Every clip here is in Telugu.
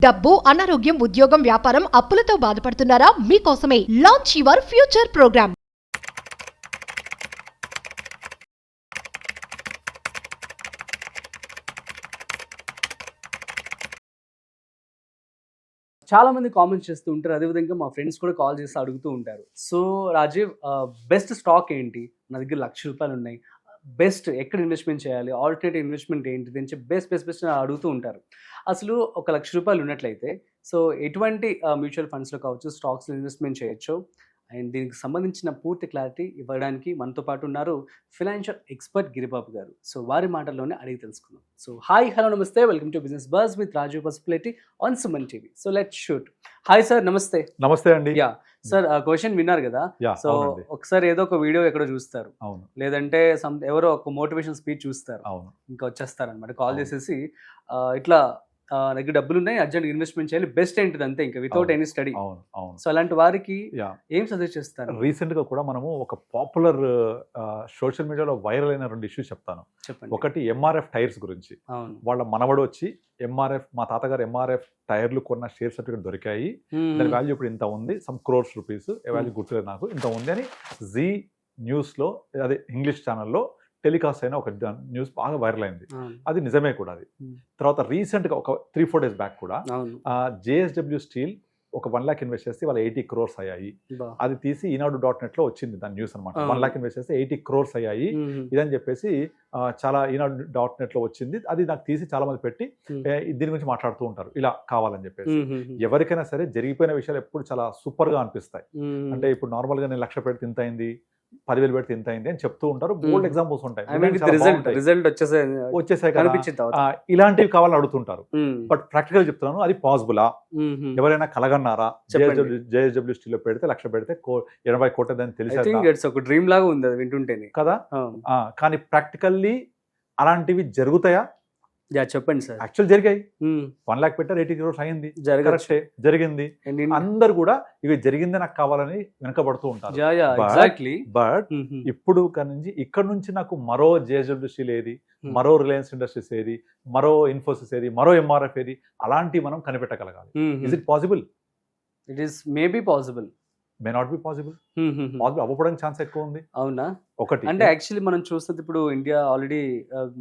డబ్బు, అనారోగ్యం, ఉద్యోగం, వ్యాపారం, అప్పులతో బాధపడుతున్నారా? మీకోసమే లాంచ్ యువర్ ఫ్యూచర్ ప్రోగ్రామ్. చాలా మంది కామెంట్స్ చేస్తూ ఉంటారు. అదేవిధంగా మా ఫ్రెండ్స్ కూడా కాల్ చేసి అడుగుతూ ఉంటారు. సో రాజీవ్, బెస్ట్ స్టాక్ ఏంటి? నా దగ్గర ₹1,00,000 ఉన్నాయి. బెస్ట్ ఎక్కడ ఇన్వెస్ట్మెంట్ చేయాలి? ఆల్టర్నేటివ్ ఇన్వెస్ట్మెంట్ ఏంటిది అని చెప్పి బెస్ట్ అడుగుతూ ఉంటారు. అసలు ఒక ₹1,00,000 ఉన్నట్లయితే సో ఎటువంటి మ్యూచువల్ ఫండ్స్‌లో కావచ్చు, స్టాక్స్‌లో ఇన్వెస్ట్మెంట్ చేయొచ్చు. అండ్ దీనికి సంబంధించిన పూర్తి క్లారిటీ ఇవ్వడానికి మనతో పాటు ఉన్నారు ఫైనాన్షియల్ ఎక్స్పర్ట్ గిరిబాబు గారు. సో వారి మాటల్లోనే అడిగి తెలుసుకుందాం. సో హాయ్, హలో, నమస్తే, welcome to business buzz with Rajeev Pasupuleti on Suman TV. So let's shoot. Hi sir, నమస్తే. నమస్తే అండి. యా సార్, క్వశ్చన్ విన్నారు కదా. సో ఒకసారి ఏదో ఒక వీడియో ఎక్కడో చూస్తారు, అవును, లేదంటే ఎవరో ఒక మోటివేషన్ స్పీచ్ చూస్తారు, అవును, ఇంకా వచ్చేస్తారు అనమాట కాల్ చేసేసి ఇట్లా దగ్గర డబ్బులు ఉన్నాయి, అర్జెంట్ ఇన్వెస్ట్మెంట్ చేయాలి, బెస్ట్ ఏంటిది అంతే, ఇంకా వితౌట్ ఎనీ స్టడీ. అవును, అవును. సో అలాంటి వారికి ఏం సజెస్ట్ చేస్తారు? రీసెంట్ గా కూడా మనము ఒక పాపులర్ సోషల్ మీడియాలో వైరల్ అయిన 2 ఇష్యూస్ చెప్తాను. చెప్పండి. ఒకటి ఎంఆర్ఎఫ్ టైర్స్ గురించి. వాళ్ళ మనవడు వచ్చి మా తాతగారు ఎంఆర్ఎఫ్ టైర్లు కొన్న షేర్ సర్టిఫికేట్ దొరికాయి, దాని వాల్యూ ఇప్పుడు ఇంత ఉంది, సమ్ క్రోర్స్ రూపీస్, వాల్యూ గుర్తులేదు నాకు, ఇంత ఉంది అని జీ న్యూస్ లో, అదే ఇంగ్లీష్ ఛానల్లో టెలికాస్ట్ అయిన ఒక న్యూస్ బాగా వైరల్ అయింది. అది నిజమే కూడా. అది తర్వాత రీసెంట్ గా ఒక 3-4 days బ్యాక్ కూడా JSW స్టీల్ ఒక 1 lakh ఇన్వెస్ట్ చేస్తే వాళ్ళ 80 crores అయ్యాయి. అది తీసి ఈనాడు.net లో వచ్చింది దాని న్యూస్ అనమాట. 1 lakh ఇన్వెస్ట్ చేస్తే 80 crores అయ్యాయి ఇదని చెప్పేసి చాలా ఈనాడు.net లో వచ్చింది. అది నాకు తీసి చాలా మంది పెట్టి దీని గురించి మాట్లాడుతూ ఉంటారు, ఇలా కావాలని చెప్పేసి. ఎవరికైనా సరే జరిగిపోయిన విషయాలు ఎప్పుడు చాలా సూపర్ గా అనిపిస్తాయి. అంటే ఇప్పుడు నార్మల్ గా నేను 1,00,000 పెడితే ఇంత అయింది, 10,000 పెడితే ఇంత అయింది అని చెప్తూ ఉంటారు. బోల్డ్ ఎగ్జాంపుల్స్ ఉంటాయి, వచ్చేసాయి కదా, ఇలాంటివి కావాలని అడుగుతుంటారు. బట్ ప్రాక్టికల్ చెప్తున్నాను, అది పాసిబులా? ఎవరైనా కలగన్నారా? JSW స్టీల్ లో పెడితే 1,00,000 పెడితే 80 కోట్ల తెలిసి ఒక డ్రీమ్ లాగా ఉంది అది వింటుంటేనే కదా. కానీ ప్రాక్టికల్లీ అలాంటివి జరుగుతాయా? చెప్పండి సార్. యాక్చువల్ జరిగాయి. 1 lakh పెట్టారు, 80 crores అయింది, జరిగింది. అందరు కూడా ఇవి జరిగింది నాకు కావాలని వెనకబడుతూ ఉంటారు. బట్ ఇప్పుడు ఇక్కడ నుంచి నాకు మరో JSW స్టీల్ ఏది, మరో రిలయన్స్ ఇండస్ట్రీస్ ఏది, మరో ఇన్ఫోసిస్ ఏది, మరో MRF ఏది, అలాంటివి మనం కనిపెట్టగలగాలి. Is it possible? It is maybe possible, may not be possible. Possible అవ్వడానికి ఛాన్స్ ఎక్కువ ఉంది. అవునా? ఒకటి అంటే యాక్చువల్లీ మనం చూస్తుంది ఇప్పుడు ఇండియా ఆల్రెడీ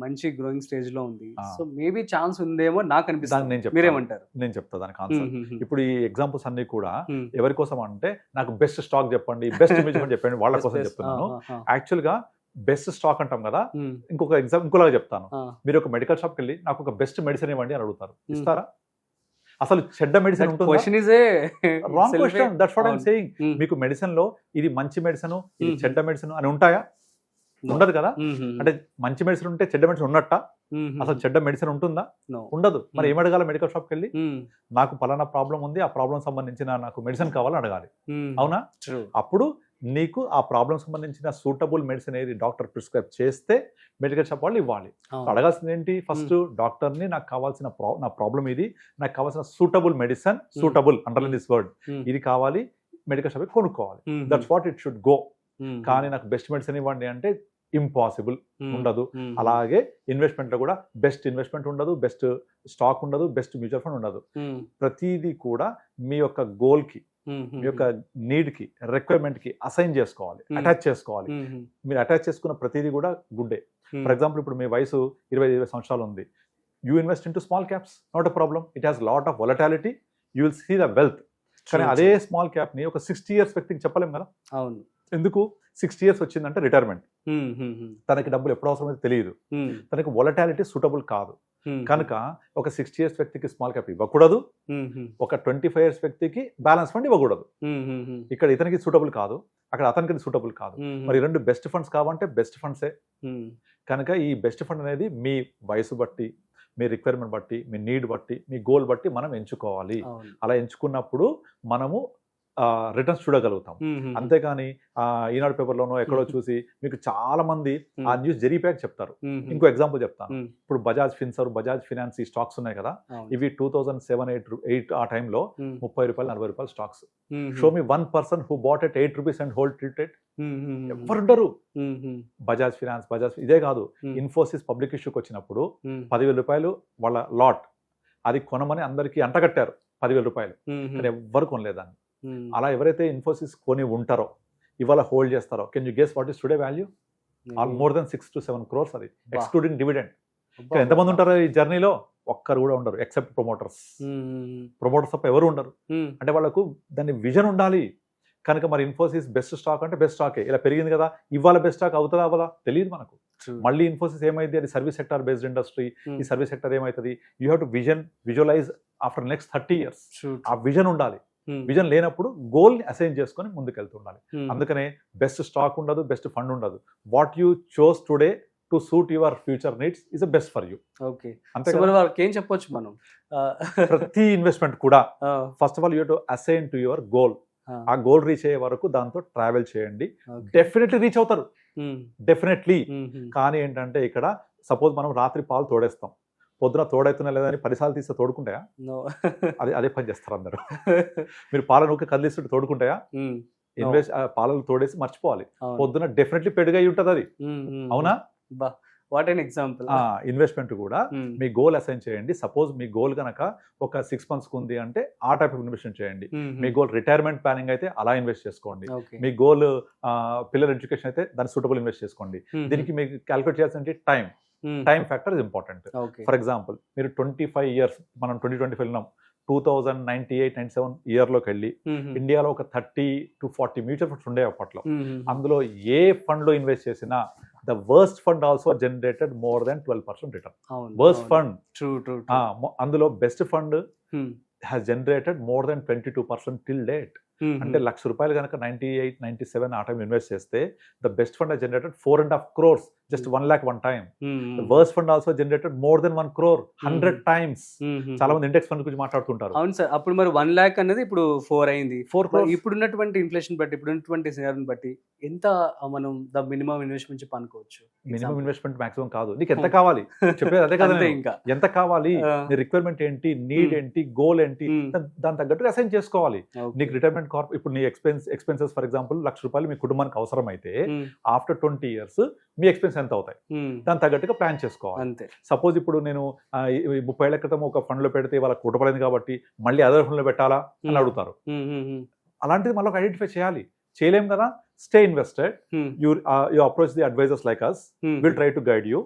మంచి గ్రోయింగ్ స్టేజ్ లో ఉంది. సో మేబీ ఛాన్స్ ఉందేమో నాకు అనిపిస్తుంది. మీరేమంటారు? నేను చెప్తా దానికి ఆన్సర్. ఇప్పుడు ఈ ఎగ్జాంపుల్స్ అన్ని కూడా ఎవరి కోసం అంటే, నాకు బెస్ట్ స్టాక్ చెప్పండి, బెస్ట్ మ్యూచువల్ చెప్పండి, వాళ్ళ కోసం చెప్తున్నాను. యాక్చువల్ గా బెస్ట్ స్టాక్ అంటాం కదా, ఇంకోలాగా చెప్తాను. మీరు ఒక మెడికల్ షాప్కి వెళ్ళి నాకు ఒక బెస్ట్ మెడిసిన్ ఇవ్వండి అని అడుగుతారు, ఇస్తారా? అసలు చెడ్డ మెడిసిన్ మీకు మెడిసిన్ లో ఇది మంచి మెడిసిన్, ఇది చెడ్డ మెడిసిన్ అని ఉంటాయా? ఉండదు కదా. అంటే మంచి మెడిసిన్ ఉంటే చెడ్డ మెడిసిన్ ఉన్నట్ట? అసలు చెడ్డ మెడిసిన్ ఉంటుందా? ఉండదు. మరి ఏం అడగాలి? మెడికల్ షాప్కి వెళ్ళి నాకు పలానా ప్రాబ్లం ఉంది, ఆ ప్రాబ్లం సంబంధించిన నాకు మెడిసిన్ కావాలని అడగాలి, అవునా? అప్పుడు నీకు ఆ ప్రాబ్లం సంబంధించిన సూటబుల్ మెడిసిన్ ఏది డాక్టర్ ప్రిస్క్రైబ్ చేస్తే మెడికల్ షాప్ వాళ్ళు ఇవ్వాలి. అడగాల్సింది ఏంటి? ఫస్ట్ డాక్టర్ని నాకు కావాల్సిన నా ప్రాబ్లం ఇది, నాకు కావాల్సిన suitable medicine, suitable underline this word, ఇది కావాలి, మెడికల్ షాప్ కొనుక్కోవాలి. That's what it should go. కానీ నాకు బెస్ట్ మెడిసిన్ ఇవ్వండి అంటే ఇంపాసిబుల్, ఉండదు. అలాగే ఇన్వెస్ట్మెంట్ లో కూడా బెస్ట్ ఇన్వెస్ట్మెంట్ ఉండదు, బెస్ట్ స్టాక్ ఉండదు, బెస్ట్ మ్యూచువల్ ఫండ్ ఉండదు. ప్రతిదీ కూడా మీ యొక్క గోల్ కి, మీ యొక్క నీడ్ కి, రిక్వైర్మెంట్ కి అసైన్ చేసుకోవాలి, అటాచ్ చేసుకోవాలి. మీరు అటాచ్ చేసుకున్న ప్రతిదీ కూడా గుడ్డే. ఫర్ ఎగ్జాంపుల్, ఇప్పుడు మీ వయసు 20 సంవత్సరాలు ఉంది. You invest in to small caps, not a problem. It has lot of volatility, you will see the wealth. కానీ అదే స్మాల్ క్యాప్ ని ఒక 60 years వ్యక్తికి చెప్పలేం కదా. అవును. ఎందుకు? 60 years వచ్చిందంటే రిటైర్మెంట్, తనకి డబ్బులు ఎప్పుడు అవసరమైతే తెలియదు, తనకి వొలటాలిటీ సూటబుల్ కాదు. కనుక ఒక 60 years వ్యక్తికి స్మాల్ క్యాప్ ఇవ్వకూడదు, ఒక 25 years వ్యక్తికి బ్యాలెన్స్ ఫండ్ ఇవ్వకూడదు. ఇక్కడ ఇతనికి సూటబుల్ కాదు, అక్కడ అతనికి సూటబుల్ కాదు. మరి 2 బెస్ట్ ఫండ్స్ కావాలంటే బెస్ట్ ఫండ్సే. కనుక ఈ బెస్ట్ ఫండ్ అనేది మీ వయసు బట్టి, మీ రిక్వైర్మెంట్ బట్టి, మీ నీడ్ బట్టి, మీ గోల్ బట్టి మనం ఎంచుకోవాలి. అలా ఎంచుకున్నప్పుడు మనము రిటర్న్స్ చూడగలుగుతాం. అంతేకాని ఈనాడు పేపర్లోనో ఎక్కడో చూసి మీకు చాలా మంది ఆ న్యూస్ జరిగిపోయాక చెప్తారు. ఇంకో ఎగ్జాంపుల్ చెప్తాను. ఇప్పుడు బజాజ్ ఫిన్సర్, బజాజ్ ఫినాన్స్ ఈ స్టాక్స్ ఉన్నాయి కదా, ఇవి 2007-8 ఆ టైంలో ₹30-40 stocks. Show me 1 person who bought at ₹8 and hold it. ఎవరుంటారు? బజాజ్ ఫినాన్స్, ఇదే కాదు, ఇన్ఫోసిస్ పబ్లిక్ ఇష్యూకి వచ్చినప్పుడు ₹10,000 వాళ్ళ లాట్ అది కొనమని అందరికీ అంటగట్టారు 10,000 రూపాయలు, కానీ ఎవ్వరు కొనలేదాన్ని. అలా ఎవరైతే ఇన్ఫోసిస్ కొని ఉంటారో ఇవాళ హోల్డ్ చేస్తారో, can you guess what is today value? All more than 6 to 7 crores, అది ఎక్స్క్లూడింగ్ డివిడెండ్. ఇక్కడ ఎంతమంది ఉంటారు ఈ జర్నీలో? ఒక్కరు కూడా ఉండరు ఎక్సెప్ట్ ప్రమోటర్స్. ప్రమోటర్స్ తప్ప ఎవరు ఉండరు. అంటే వాళ్ళకు దాన్ని విజన్ ఉండాలి. కనుక మరి ఇన్ఫోసిస్ బెస్ట్ స్టాక్ అంటే బెస్ట్ స్టాకే. ఇలా పెరిగింది కదా, ఇవాళ బెస్ట్ స్టాక్ అవుతుందా అవ్వదా తెలియదు మనకు. మళ్ళీ ఇన్ఫోసిస్ ఏమైంది, అది సర్వీస్ సెక్టర్ బేస్డ్ ఇండస్ట్రీ. ఈ సర్వీస్ సెక్టర్ ఏమవుతుంది, you have to visualise after next 30 years. ఆ విజన్ ఉండాలి. విజన్ లేనప్పుడు గోల్ ని అసైన్ చేసుకొని ముందుకెళ్తుండాలి. అందుకనే బెస్ట్ స్టాక్ ఉండదు, బెస్ట్ ఫండ్ ఉండదు. What you chose today to suit your future needs is best for you. Okay, అంతే కదా. వాళ్ళకి ఏం చెప్పొచ్చు మనం? ప్రతి ఇన్వెస్ట్మెంట్ కూడా first of all you to assign to your goal. ఆ గోల్ రీచ్ అయ్యే వరకు దాంతో ట్రావెల్ చేయండి. డెఫినెట్లీ రీచ్ అవుతారు, డెఫినెట్లీ. కానీ ఏంటంటే ఇక్కడ సపోజ్ మనం రాత్రి పాలు తోడేస్తాం, పొద్దున తోడైతున్నా లేదని 10 సార్లు తీస్తే తోడుకుంటాయా? అదే పని చేస్తారు అందరూ. మీరు పాలను ఊకే కదిలిస్తుంటే తోడుకుంటాయా? పాలను తోడేసి మర్చిపోవాలి. పొద్దున డెఫినెట్లీ పెడుగా ఉంటుంది అది, అవునా? What an example. ఇన్వెస్ట్మెంట్ కూడా మీ గోల్ అసైన్ చేయండి. సపోజ్ మీ గోల్ కనుక ఒక 6 months ఉంది అంటే ఆ టైప్ ఆఫ్ ఇన్వెస్ట్మెంట్ చేయండి. మీ గోల్ రిటైర్మెంట్ ప్లానింగ్ అయితే అలా ఇన్వెస్ట్ చేసుకోండి. మీ గోల్ పిల్లల ఎడ్యుకేషన్ అయితే దాని సూటబుల్ ఇన్వెస్ట్ చేసుకోండి. దీనికి మీకు క్యాలిక్యులేట్ చేయాల్సింది time factor is important. For example మీరు 25 years, మనం 2020 వెళ్ళినాం, 2098-97 ఇయర్లోకి వెళ్ళి ఇండియాలో ఒక 30 to 40 మ్యూచువల్ ఫండ్స్ ఉండే అప్పట్లో. అందులో ఏ ఫండ్ లో ఇన్వెస్ట్ చేసినా the worst fund also generated more than 12% return. Worst fund, అందులో best fund has generated more than 22% till date. అంటే ₹1,00,000 కనుక 98-97 ఆ టైం ఇన్వెస్ట్ చేస్తే the best fund has generated 4.5 crores, just 1 lakh one time. The worst fund also generated more than 1 crore 100 times. చాలా మంది ఇండెక్స్ ఫండ్ గురించి మాట్లాడుతుంటారు. అవును సార్, అప్పుడు మరి 1 lakh అనేది ఇప్పుడు 4 అయింది. 4 crores. ఇప్పుడున్నటువంటి ఇన్ఫ్లేషన్ బట్టి, ఇప్పుడున్నటువంటి సినారియోని బట్టి ఎంత మనం ద మినిమం ఇన్వెస్ట్మెంట్ చెప్పి అనుకోవచ్చు? మినిమం ఇన్వెస్ట్మెంట్ మాక్సిమం కాదు, నీకు ఎంత కావాలి చెప్పేది అదే కదా. ఇంకా ఎంత కావాలి, నీ రిక్వైర్మెంట్ ఏంటి, నీడ్ ఏంటి, గోల్ ఏంటి, దాని తగ్గట్టుగా అసైన్ చేసుకోవాలి. నీకు రిటైర్మెంట్ ఇప్పుడు నీ ఎక్స్పెన్సెస్ ఫర్ ఎగ్జాంపుల్ ₹1,00,000 మీ కుటుంబానికి అవసరం అయితే ఆఫ్టర్ 20 years మీ ఎక్స్పెన్స్ ఎంత అవుతాయి, దాని తగ్గట్టుగా ప్లాన్ చేసుకోవాలి. అంతే. సపోజ్ ఇప్పుడు నేను 30 ఏళ్ల క్రితం ఒక ఫండ్ లో పెడితే వాళ్ళకి కుటుంబమైంది కాబట్టి మళ్ళీ అదర్ ఫండ్ లో పెట్టాలా అని అడుగుతారు. అలాంటిది మళ్ళీ ఐడెంటిఫై చేయాలి. చేయలేం కదా, stay invested. You approach the advisors like us, will try to guide you.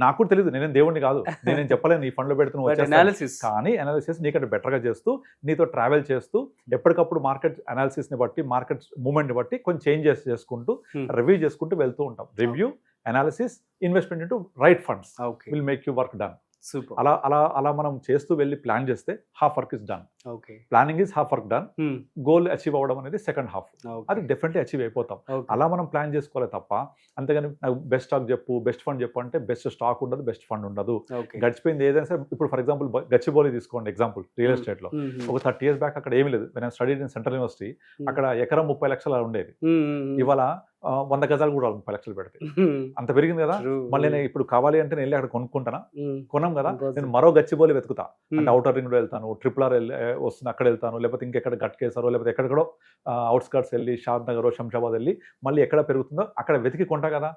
నాకు కూడా తెలియదు, నేనేం దేవుడిని కాదు, నేనేం చెప్పలేను ఈ ఫండ్ లో పెడుతున్నాను. కానీ అనాలిసిస్ నీకంటే బెటర్ గా చేస్తూ, నీతో ట్రావెల్ చేస్తూ, ఎప్పటికప్పుడు మార్కెట్ అనాలిసిస్ ని బట్టి, మార్కెట్ మూవ్మెంట్ ని బట్టి కొంచెం చేంజెస్ చేసుకుంటూ, రివ్యూ చేసుకుంటూ వెళ్తూ ఉంటాం. Review, analysis, investment into right funds will make you work done. అలా అలా అలా మనం చేస్తూ వెళ్ళి ప్లాన్ చేస్తే half work is done. Planning is half work done. Goal achieve అవ్వడం అనేది సెకండ్ హాఫ్. అది డెఫినెట్లీ అచీవ్ అయిపోతాం. అలా మనం ప్లాన్ చేసుకోవాలి తప్ప అంతేగాని నాకు బెస్ట్ స్టాక్ చెప్పు, బెస్ట్ ఫండ్ చెప్పు అంటే బెస్ట్ స్టాక్ ఉండదు, బెస్ట్ ఫండ్ ఉండదు. గడిచిపోయింది ఏదైనా సరే. ఇప్పుడు ఫర్ ఎగ్జాంపుల్ గచ్చిబౌలి తీసుకోండి ఎగ్జాంపుల్, రియల్ ఎస్టేట్ లో ఒక 30 years బ్యాక్ అక్కడ ఏమీ లేదు. నేను స్టడీడ్ ఇన్ సెంట్రల్ యూనివర్సిటీ, అక్కడ ఎకరం 30 లక్షలు ఉండేది. ఇవాళ 100 గజాలు కూడా 30 లక్షలు పెడితే అంత పెరిగింది కదా. మళ్ళీ నేను ఇప్పుడు కావాలి అంటే నేను వెళ్ళి అక్కడ కొనుక్కుంటానా? కొనం కదా. నేను మరో గచ్చిబౌలి వెతుకుతా అంటే అవుటర్ రింగ్ లో వెళ్తాను, RRR వస్తుంది అక్కడ వెళ్తాను, లేకపోతే ఇంకెక్కడ గట్కేసారో లేకపోతే ఎక్కడెక్కడో అవుట్స్కర్ట్స్ వెళ్ళి షాద్ నగర్, శంషాబాద్ వెళ్ళి మళ్ళీ ఎక్కడ పెరుగుతుందో అక్కడ వెతికి కొంటా కదా.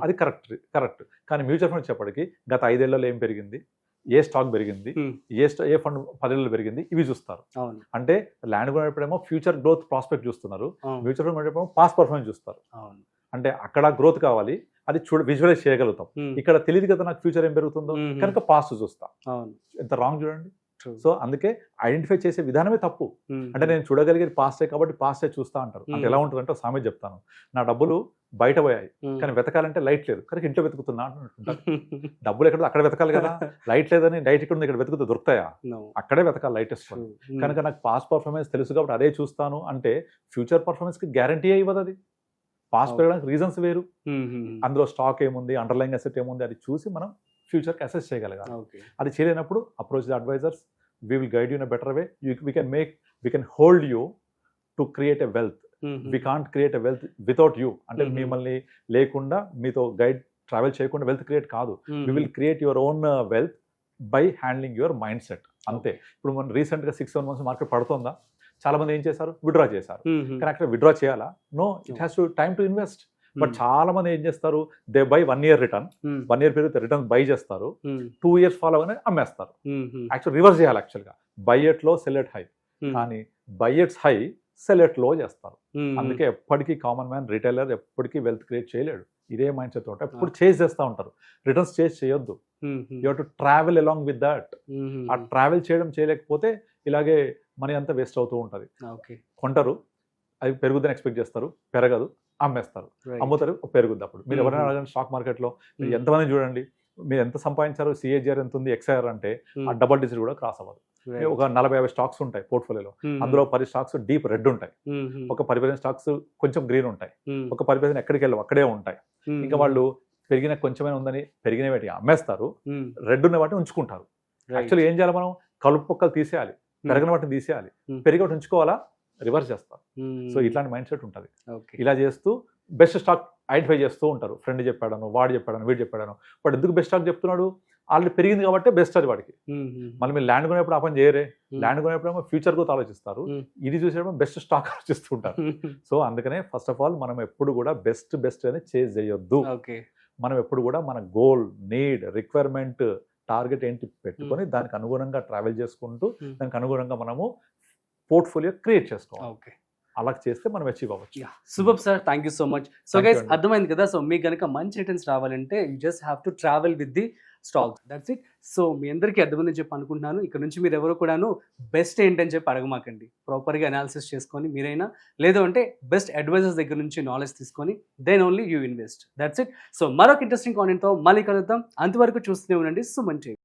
అది కరెక్ట్. కానీ మ్యూచువల్ ఫండ్ చెప్పటికి గత 5 ఏళ్లలో ఏం పెరిగింది, ఏ స్టాక్ పెరిగింది, ఏ ఫండ్ 10 ఏళ్ళు పెరిగింది, ఇవి చూస్తారు. అంటే ల్యాండ్ కొనేటప్పుడేమో ఫ్యూచర్ గ్రోత్ ప్రాస్పెక్ట్ చూస్తున్నారు, మ్యూచువల్ ఫండ్ కొనేటప్పుడు పాస్ట్ పర్ఫార్మెన్స్ చూస్తారు. అంటే అక్కడ గ్రోత్ కావాలి, అది విజువలైజ్ చేయగలుగుతాం. ఇక్కడ తెలియదు కదా నాకు ఫ్యూచర్ ఏం పెరుగుతుందో, కనుక పాస్ట్ చూస్తాం. ఎంత రాంగ్ చూడండి. సో అందుకే ఐడెంటిఫై చేసే విధానమే తప్పు. అంటే నేను చూడగలిగేది పాస్టే కాబట్టి పాస్టే చూస్తా అంటారు. అంటే ఎలా ఉంటుందంటే సామెత చెప్తాను, నా డబ్బులు బయట పోయాయి కానీ వెతకాలంటే లైట్ లేదు కనుక ఇంట్లో వెతుకుతున్నా అంటుంటారు. డబ్బులు ఎక్కడ అక్కడ వెతకాలి కదా, లైట్ లేదని లైట్ ఇక్కడ ఇక్కడ వెతుకుతే దొరుకుతాయా? అక్కడే వెతకాలి లైటెస్ట్. కనుక నాకు పాస్ట్ పర్ఫార్మెన్స్ తెలుసు కాబట్టి అదే చూస్తాను అంటే ఫ్యూచర్ పర్ఫార్మెన్స్ కి గ్యారంటీ ఇవ్వదు. అది పాస్ట్ పెరగడానికి రీజన్స్ వేరు, అందులో స్టాక్ ఏముంది, అండర్లైన్ అసెట్ ఏముంది, అది చూసి మనం ఫ్యూచర్కి అసెస్ చేయగలగాలి. అది చేయలేనప్పుడు approach the advisors, we will guide you in a better way. We can hold you to create a wealth. We can't create a wealth without you. అంటే మిమ్మల్ని లేకుండా మీతో గైడ్ ట్రావెల్ చేయకుండా వెల్త్ క్రియేట్ కాదు. We will create your own wealth by handling your mindset. అంతే. ఇప్పుడు మనం రీసెంట్ గా 6-7 months మార్కెట్ పడుతుందా, చాలా మంది ఏం చేశారు, విత్డ్రా చేశారు. కానీ అక్కడ విత్డ్రా చేయాలా? No, it has to time to invest. But చాలా మంది ఏం చేస్తారు, they buy 1 year return, 1 year పెరిగితే రిటర్న్ బై చేస్తారు, 2 years ఫాలో అవగానే అమ్మేస్తారు. యాక్చువల్ రివర్స్ చేయాలి, యాక్చువల్గా బై ఎట్ లో సెల్ ఎట్ హై, కానీ బై ఎట్స్ హై సెల్ ఎట్ లో చేస్తారు. అందుకే ఎప్పటికీ కామన్ మ్యాన్ రిటైలర్ ఎప్పటికీ వెల్త్ క్రియేట్ చేయలేడు. ఇదే మైండ్ సెట్ ఉంటే ఎప్పుడు చేజ్ చేస్తూ ఉంటారు. రిటర్న్స్ చేజ్ చేయొద్దు, you have to travel along with that. ఆ ట్రావెల్ చేయలేకపోతే ఇలాగే మనీ అంతా వేస్ట్ అవుతూ ఉంటుంది. కొంటారు, అది పెరుగుద్దని ఎక్స్పెక్ట్ చేస్తారు, పెరగదు, అమ్మేస్తారు, అమ్ముతారు, పెరుగుద్ది. అప్పుడు మీరు ఎవరైనా అడగండి స్టాక్ మార్కెట్లో ఎంతమంది చూడండి, మీరు ఎంత సంపాదించారు, సిఏజిఆర్ ఎంత ఉంది, ఎక్స్ఐఆర్ అంటే ఆ డబల్ డిజిట్ కూడా క్రాస్ అవ్వదు. ఒక 40-50 స్టాక్స్ ఉంటాయి పోర్ట్ఫోలియోలో, అందులో 10 స్టాక్స్ డీప్ రెడ్ ఉంటాయి, ఒక 10% స్టాక్స్ కొంచెం గ్రీన్ ఉంటాయి, ఒక 10% ఎక్కడికి వెళ్ళవు అక్కడే ఉంటాయి. ఇంకా వాళ్ళు పెరిగిన కొంచెమే ఉందని పెరిగిన వాటిని అమ్మేస్తారు, రెడ్ ఉన్న వాటిని ఉంచుకుంటారు. యాక్చువల్లీ ఏం చేయాలి, మనం కలుపు పక్కలు తీసేయాలి, పెరిగిన వాటిని తీసేయాలి, పెరిగి వాటి ఉంచుకోవాలా, రివర్స్ చేస్తారు. సో ఇట్లాంటి మైండ్ సెట్ ఉంటుంది. ఇలా చేస్తూ బెస్ట్ స్టాక్ ఐడెంటిఫై చేస్తూ ఉంటారు. ఫ్రెండ్ చెప్పాడను, వాడు చెప్పాడను, వీడు చెప్పాడను, వాడు ఎందుకు బెస్ట్ స్టాక్ చెప్తున్నాడు, ఆల్రెడీ పెరిగింది కాబట్టి బెస్ట్ అది వాడికి. మళ్ళీ మీరు ల్యాండ్ కొనేప్పుడు ఆ పని చేయరే, ల్యాండ్ కొనేప్పుడు ఫ్యూచర్ గ్రోత్ ఆలోచిస్తారు, ఇది చూసేటప్పుడు బెస్ట్ స్టాక్ ఆలోచిస్తూ ఉంటారు. సో అందుకనే ఫస్ట్ ఆఫ్ ఆల్ మనం ఎప్పుడు కూడా బెస్ట్ అని చేజ్ చేయొద్దు. మనం ఎప్పుడు కూడా మన గోల్, నీడ్, రిక్వైర్మెంట్, టార్గెట్ ఏంటి పెట్టుకొని దానికి అనుగుణంగా ట్రావెల్ చేసుకుంటూ దానికి అనుగుణంగా మనము పోర్ట్ఫోలియో క్రియేట్ చేసుకోవాలి. అలా చేస్తే మనం అచీవ్ అవ్వచ్చు. Super sir, thank you so much. So guys అర్థమైంది కదా, సో మీకు కనుక మంచి రిటర్న్స్ రావాలంటే you just have to travel with the stocks, that's it. So మీ అందరికీ అర్థమైందని చెప్పి అనుకుంటున్నాను. ఇక్కడ నుంచి మీరు ఎవరు కూడాను బెస్ట్ ఏంటని చెప్పి అడగమాకండి, ప్రాపర్గా అనాలిసిస్ చేసుకొని మీరైనా, లేదు అంటే బెస్ట్ అడ్వైజర్స్ దగ్గర నుంచి నాలెడ్జ్ తీసుకొని then only you invest, that's it. So మరొక ఇంట్రెస్టింగ్ కాంటెంట్తో మళ్ళీ కలుద్దాం. అంతవరకు చూస్తూనే ఉండండి సుమన్ టీవీ.